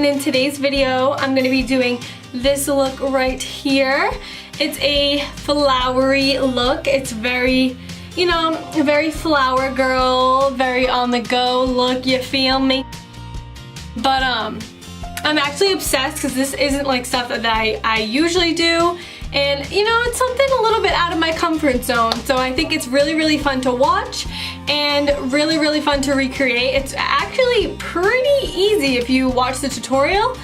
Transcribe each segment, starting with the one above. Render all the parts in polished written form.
and in today's video I'm going to be doing this look right here. It's a flowery look. It's very, you know, very flower girl, very on the go look, you feel me? But I'm actually obsessed because this isn't like stuff that I usually do. And you know, it's something a little bit out of my comfort zone. So I think it's really fun to watch and really fun to recreate. It's actually pretty easy if you watch the tutorial.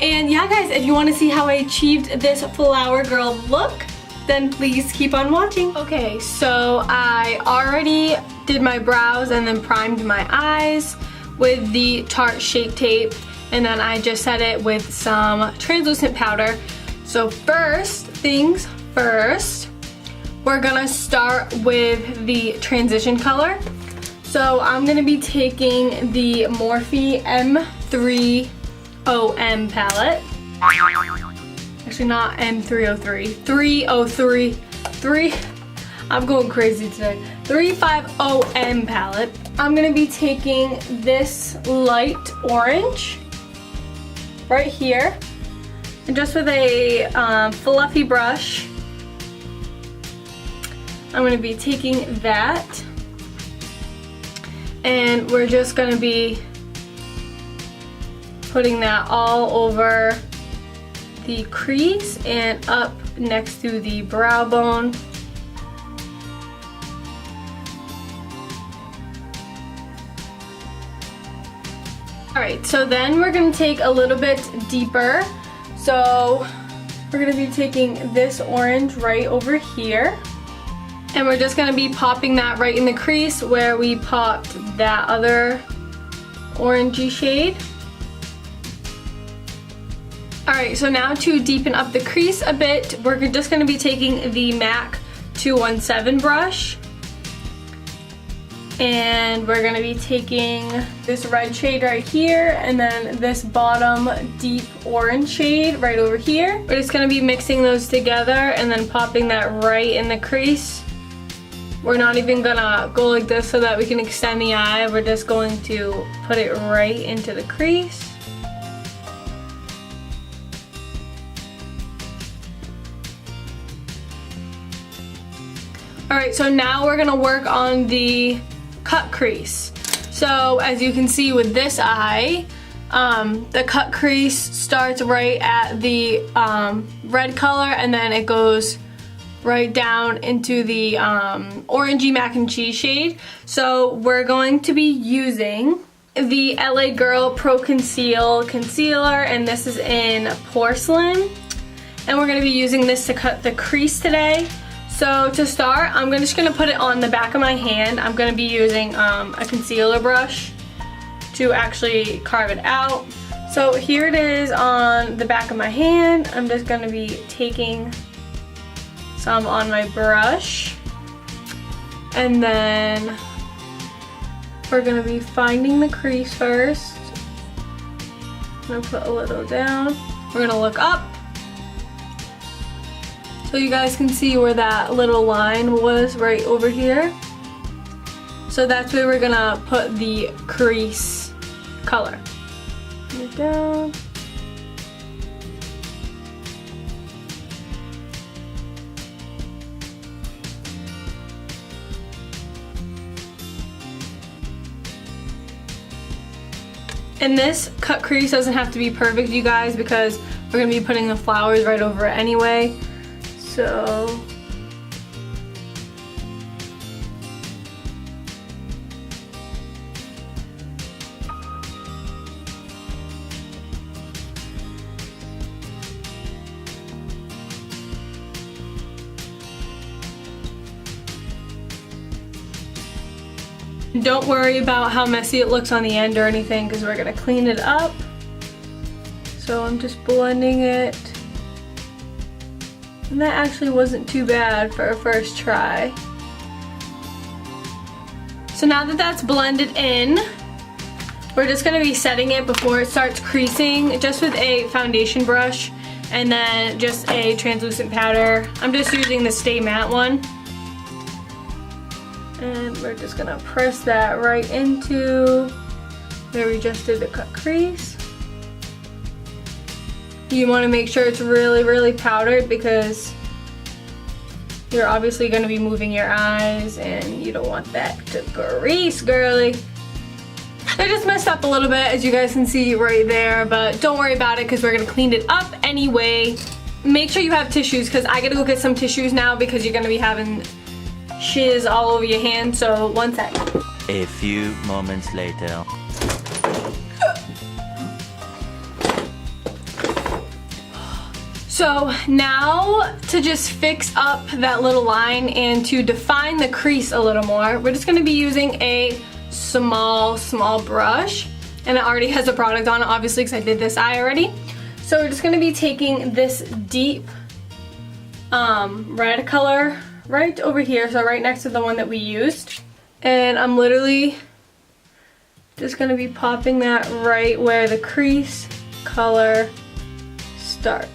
And yeah guys, if you want to see how I achieved this flower girl look, then please keep on watching. Okay, so I already did my brows and then primed my eyes with the Tarte Shape Tape. And then I just set it with some translucent powder. So first things first, we're gonna start with the transition color. So I'm gonna be taking the Morphe M3OM palette. Actually not M303, 303, I'm going crazy today. 350M palette. I'm gonna be taking this light orange right here. And just with a fluffy brush, I'm going to be taking that, and we're just going to be putting that all over the crease and up next to the brow bone. Alright, so then we're going to take a little bit deeper. So we're going to be taking this orange right over here, and we're just going to be popping that right in the crease where we popped that other orangey shade. Alright, so now to deepen up the crease a bit, we're just going to be taking the MAC 217 brush. And we're gonna be taking this red shade right here and then this bottom deep orange shade right over here. We're just gonna be mixing those together and then popping that right in the crease. We're not even gonna go like this so that we can extend the eye. We're just going to put it right into the crease. Alright, so now we're gonna work on the cut crease. So as you can see with this eye, the cut crease starts right at the red color, and then it goes right down into the orangey mac and cheese shade. So we're going to be using the LA Girl Pro Conceal Concealer, and this is in Porcelain. And we're going to be using this to cut the crease today. So to start, I'm just going to put it on the back of my hand. I'm going to be using a concealer brush to actually carve it out. So here it is on the back of my hand. I'm just going to be taking some on my brush. And then we're going to be finding the crease first. I'm going to put a little down. We're going to look up, so you guys can see where that little line was right over here. So that's where we're gonna put the crease color. Put it down. And this cut crease doesn't have to be perfect, you guys, because we're gonna be putting the flowers right over it anyway. So don't worry about how messy it looks on the end or anything, because we're gonna clean it up. So I'm just blending it. And that actually wasn't too bad for a first try. So now that that's blended in, we're just going to be setting it before it starts creasing, just with a foundation brush and then just a translucent powder. I'm just using the Stay Matte one. And we're just going to press that right into where we just did the cut crease. You want to make sure it's really, really powdered because you're obviously going to be moving your eyes and you don't want that to grease, girly. I just messed up a little bit, as you guys can see right there, but don't worry about it because we're going to clean it up anyway. Make sure you have tissues because I got to go get some tissues now because you're going to be having shiz all over your hand, so one sec. A few moments later. So now to just fix up that little line and to define the crease a little more, we're just going to be using a small brush, and it already has a product on it obviously because I did this eye already. So we're just going to be taking this deep red color right over here, so right next to the one that we used, and I'm literally just going to be popping that right where the crease color starts.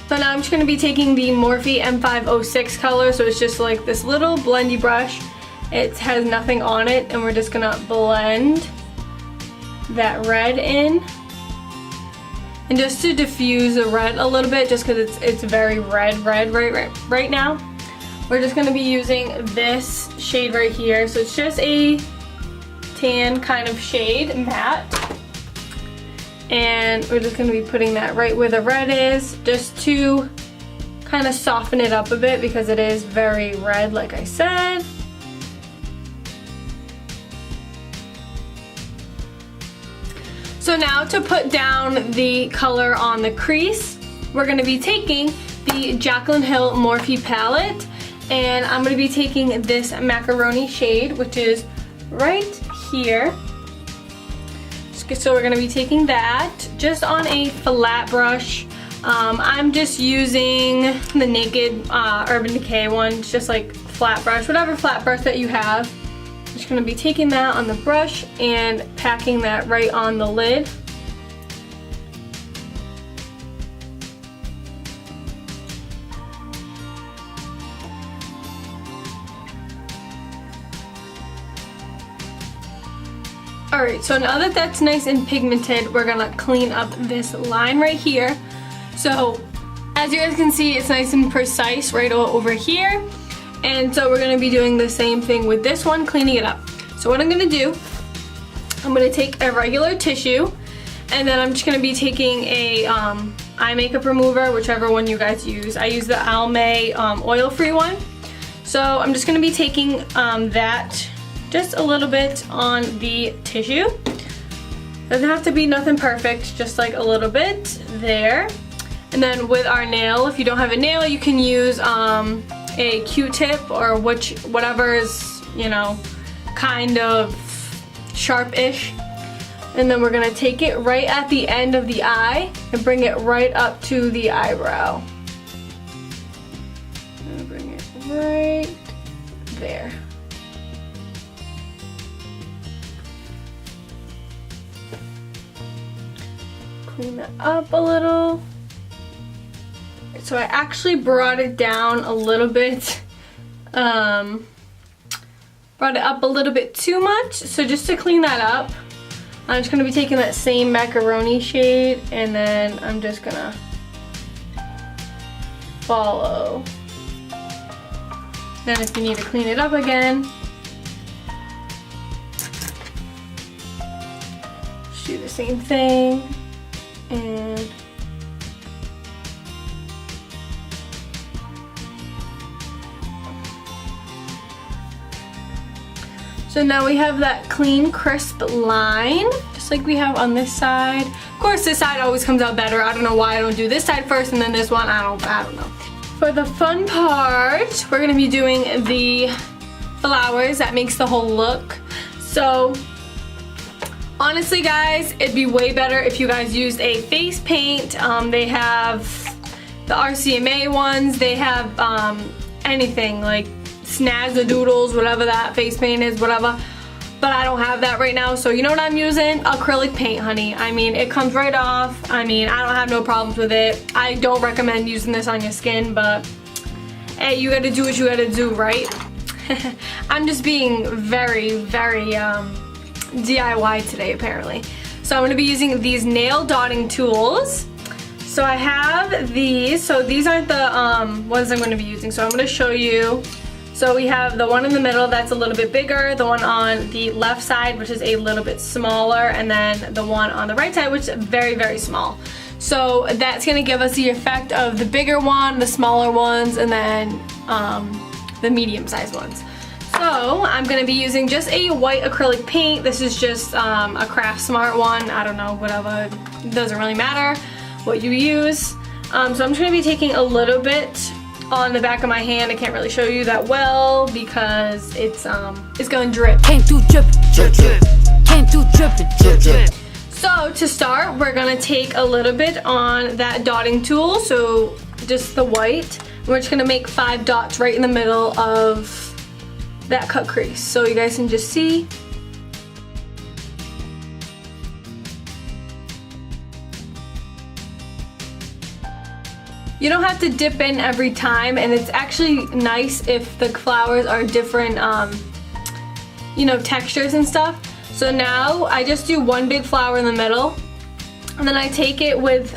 So now I'm just going to be taking the Morphe M506 color, so it's just like this little blendy brush. It has nothing on it, and we're just going to blend that red in. And just to diffuse the red a little bit, just because it's very red right now, we're just going to be using this shade right here. So it's just a tan kind of shade, matte. And we're just going to be putting that right where the red is, just to kind of soften it up a bit because it is very red, like I said. So now to put down the color on the crease, we're going to be taking the Jaclyn Hill Morphe palette, and I'm going to be taking this macaroni shade, which is right here. So we're going to be taking that just on a flat brush. I'm just using the Naked Urban Decay one. It's just like flat brush, whatever flat brush that you have. I'm just going to be taking that on the brush and packing that right on the lid. Alright, so now that that's nice and pigmented, we're gonna clean up this line right here. So, as you guys can see, it's nice and precise right over here. And so we're gonna be doing the same thing with this one, cleaning it up. So what I'm gonna do, I'm gonna take a regular tissue, and then I'm just gonna be taking a eye makeup remover, whichever one you guys use. I use the Almay oil-free one. So I'm just gonna be taking that just a little bit on the tissue. Doesn't have to be nothing perfect, just like a little bit there. And then with our nail, if you don't have a nail, you can use a Q-tip or whatever is, you know, kind of sharp-ish. And then we're gonna take it right at the end of the eye and bring it right up to the eyebrow. I'm gonna bring it right there. Clean that up a little. So I actually brought it down a little bit, brought it up a little bit too much. So just to clean that up, I'm just gonna be taking that same macaroni shade, and then I'm just gonna follow. Then if you need to clean it up again, just do the same thing. And so now we have that clean, crisp line, just like we have on this side. Of course, this side always comes out better. I don't know why I don't do this side first and then this one. I don't know. For the fun part, we're gonna be doing the flowers that makes the whole look. So honestly, guys, it'd be way better if you guys used a face paint. They have the RCMA ones. They have anything like Snazzadoodles, whatever that face paint is, whatever. but I don't have that right now. So you know what I'm using? Acrylic paint, honey. I mean, it comes right off. I mean, I don't have no problems with it. I don't recommend using this on your skin, but hey, you gotta do what you gotta do, right? I'm just being very, very DIY today, apparently. So I'm gonna be using these nail dotting tools. So I have these. So these aren't the ones I'm gonna be using. So I'm gonna show you. So we have the one in the middle that's a little bit bigger, the one on the left side, which is a little bit smaller, and then the one on the right side, which is very, very small. So that's gonna give us the effect of the bigger one, the smaller ones, and then the medium-sized ones. So I'm gonna be using just a white acrylic paint. This is just a Craft Smart one. I don't know, whatever, it doesn't really matter what you use. So I'm just gonna be taking a little bit on the back of my hand. I can't really show you that well because it's gonna drip. Came through drippin', drip, drip. Came through drippin', drip, drip. So to start, we're gonna take a little bit on that dotting tool, so just the white. We're just gonna make 5 dots right in the middle of that cut crease, so you guys can just see. You don't have to dip in every time, and it's actually nice if the flowers are different, you know, textures and stuff. So now I just do one big flower in the middle, and then I take it with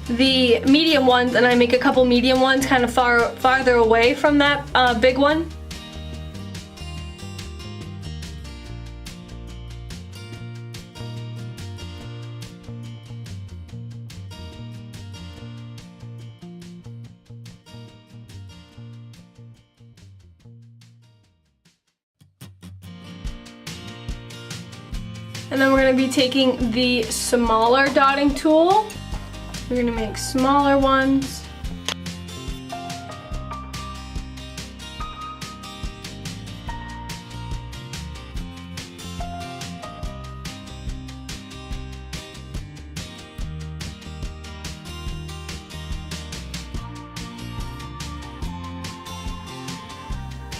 the medium ones, and I make a couple medium ones kind of farther away from that big one. And then we're going to be taking the smaller dotting tool. We're going to make smaller ones.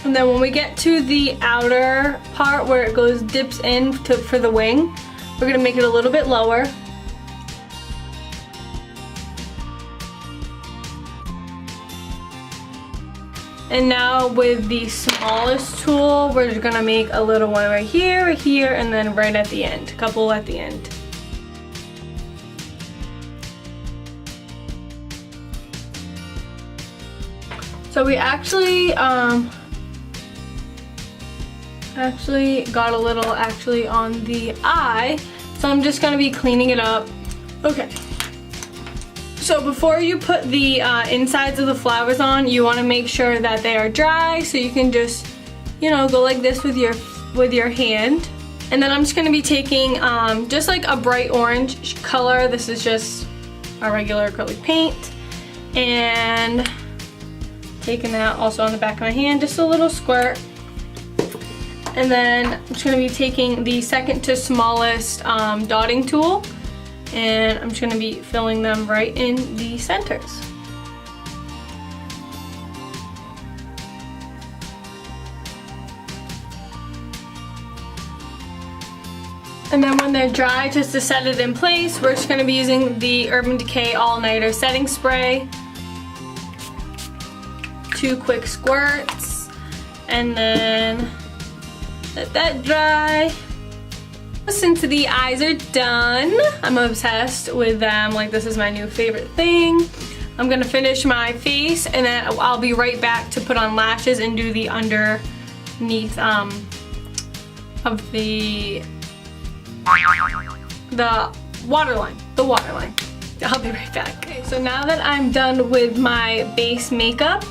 And then when we get to the outer part where it dips in for the wing, we're gonna make it a little bit lower. And now with the smallest tool, we're just gonna make a little one right here, and then right at the end, a couple at the end. So we actually got a little on the eye, so I'm just gonna be cleaning it up. Okay. So before you put the insides of the flowers on, you want to make sure that they are dry, so you can just, you know, go like this with your hand. And then I'm just gonna be taking just like a bright orange color. This is just a regular acrylic paint, and taking that also on the back of my hand, just a little squirt. And then I'm just gonna be taking the second to smallest dotting tool, and I'm just gonna be filling them right in the centers. And then when they're dry, just to set it in place, we're just gonna be using the Urban Decay All Nighter Setting Spray. 2 quick squirts, and then let that dry. Since the eyes are done, I'm obsessed with them. Like, this is my new favorite thing. I'm gonna finish my face, and then I'll be right back to put on lashes and do the underneath of the waterline. I'll be right back. Okay, so now that I'm done with my base makeup,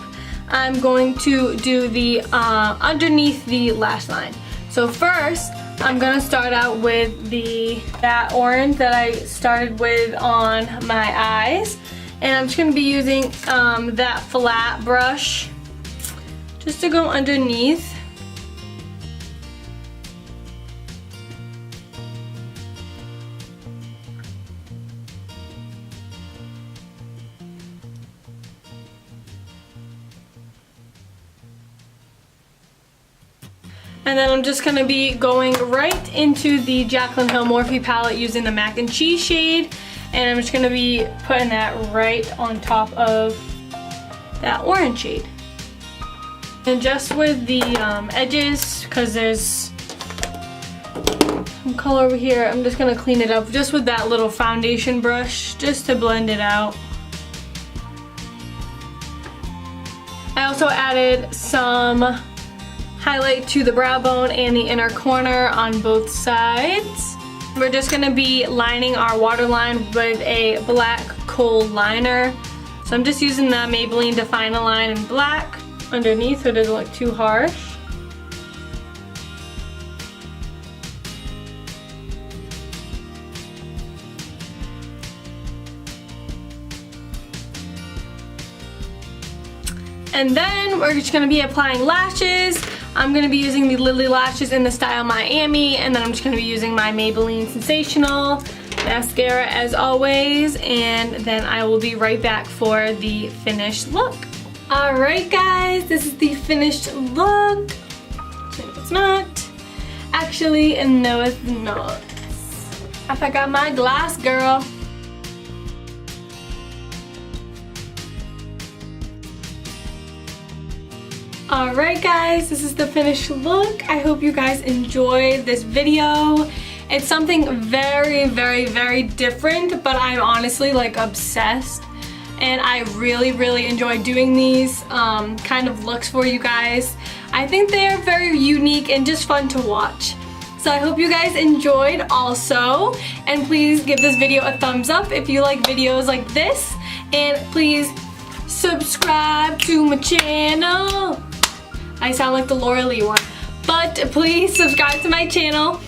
I'm going to do the underneath the lash line. So first, I'm gonna start out with that orange that I started with on my eyes, and I'm just gonna be using that flat brush just to go underneath. And then I'm just gonna be going right into the Jaclyn Hill Morphe palette using the Mac and Cheese shade. And I'm just gonna be putting that right on top of that orange shade. And just with the edges, because there's some color over here, I'm just gonna clean it up just with that little foundation brush, just to blend it out. I also added some highlight to the brow bone and the inner corner on both sides. We're just gonna be lining our waterline with a black kohl liner. So I'm just using the Maybelline Define a Line in black underneath so it doesn't look too harsh. And then we're just gonna be applying lashes. I'm gonna be using the Lily lashes in the style Miami, and then I'm just gonna be using my Maybelline Sensational mascara as always, and then I will be right back for the finished look. Alright guys, this is the finished look. It's not. Actually, no it's not. I forgot my glass, girl. Alright guys, this is the finished look. I hope you guys enjoyed this video. It's something very, very, very different, but I'm honestly like obsessed. And I really, really enjoy doing these kind of looks for you guys. I think they are very unique and just fun to watch. So I hope you guys enjoyed also. And please give this video a thumbs up if you like videos like this. And please subscribe to my channel. I sound like the Laura Lee one. But please subscribe to my channel.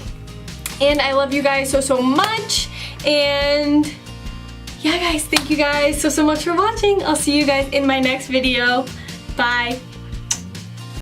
And I love you guys so, so much. And yeah guys, thank you guys so, so much for watching. I'll see you guys in my next video. Bye.